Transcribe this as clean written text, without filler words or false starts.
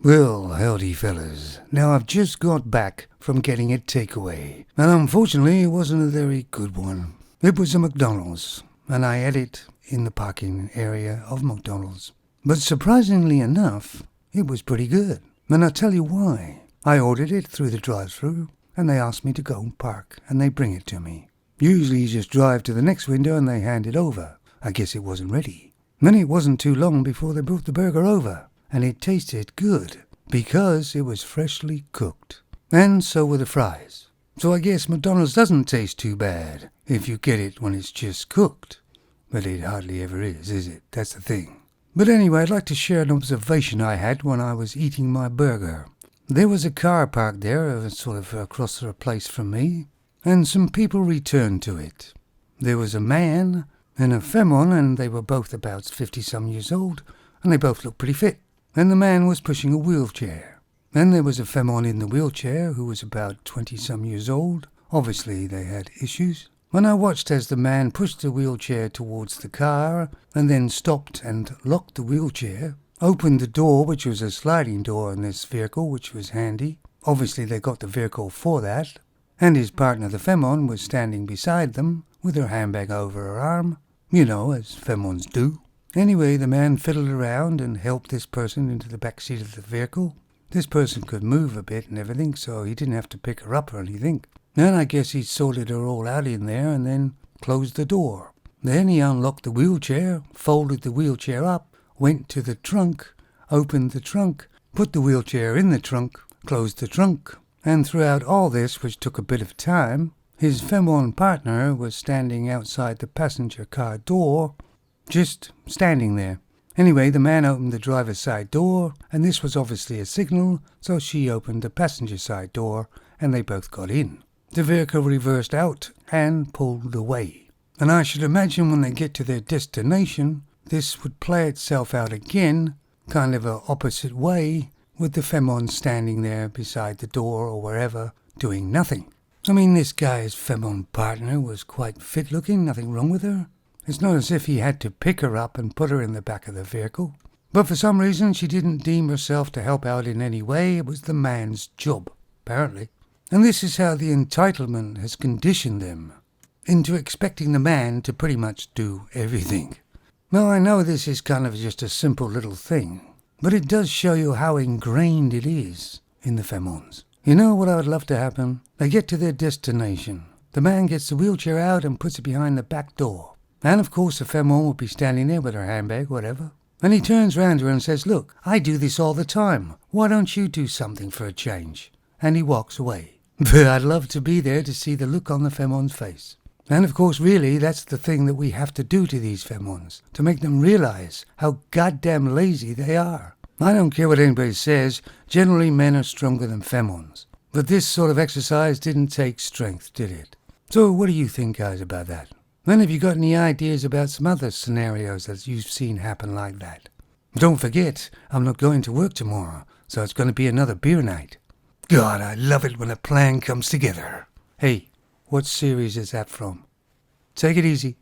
Well, howdy fellas. Now I've just got back from getting a takeaway, and unfortunately it wasn't a very good one. It was a McDonald's, and I ate it in the parking area of McDonald's. But surprisingly enough, it was pretty good, and I'll tell you why. I ordered it through the drive-thru, and they asked me to go and park, and they bring it to me. Usually you just drive to the next window and they hand it over. I guess it wasn't ready. Then it wasn't too long before they brought the burger over. And it tasted good because it was freshly cooked. And so were the fries. So I guess McDonald's doesn't taste too bad if you get it when it's just cooked. But it hardly ever is it? That's the thing. But anyway, I'd like to share an observation I had when I was eating my burger. There was a car parked there, sort of across the place from me, and some people returned to it. There was a man and a femon, and they were both about 50-some years old, and they both looked pretty fit. And the man was pushing a wheelchair. Then there was a femon in the wheelchair who was about 20-some years old. Obviously they had issues. When I watched as the man pushed the wheelchair towards the car and then stopped and locked the wheelchair, opened the door, which was a sliding door in this vehicle, which was handy. Obviously they got the vehicle for that. And his partner, the femon, was standing beside them with her handbag over her arm. You know, as femons do. Anyway, the man fiddled around and helped this person into the back seat of the vehicle. This person could move a bit and everything, so he didn't have to pick her up or anything. Then I guess he sorted her all out in there and then closed the door. Then he unlocked the wheelchair, folded the wheelchair up, went to the trunk, opened the trunk, put the wheelchair in the trunk, closed the trunk. And throughout all this, which took a bit of time, his femon partner was standing outside the passenger car door, just standing there. Anyway, the man opened the driver's side door, and this was obviously a signal, so she opened the passenger side door, and they both got in. The vehicle reversed out and pulled away. And I should imagine when they get to their destination, this would play itself out again, kind of a opposite way, with the femon standing there beside the door or wherever, doing nothing. I mean, this guy's femon partner was quite fit-looking, nothing wrong with her. It's not as if he had to pick her up and put her in the back of the vehicle. But for some reason she didn't deem herself to help out in any way. It was the man's job, apparently. And this is how the entitlement has conditioned them into expecting the man to pretty much do everything. Now I know this is kind of just a simple little thing, but it does show you how ingrained it is in the femons. You know what I would love to happen? They get to their destination. The man gets the wheelchair out and puts it behind the back door. And of course the femon will be standing there with her handbag, whatever. And he turns round to her and says, "Look, I do this all the time. Why don't you do something for a change?" And he walks away. But I'd love to be there to see the look on the femon's face. And of course, really, that's the thing that we have to do to these femons, to make them realize how goddamn lazy they are. I don't care what anybody says, generally men are stronger than femons. But this sort of exercise didn't take strength, did it? So what do you think, guys, about that? Then have you got any ideas about some other scenarios that you've seen happen like that? Don't forget, I'm not going to work tomorrow, so it's going to be another beer night. God, I love it when a plan comes together. Hey, what series is that from? Take it easy.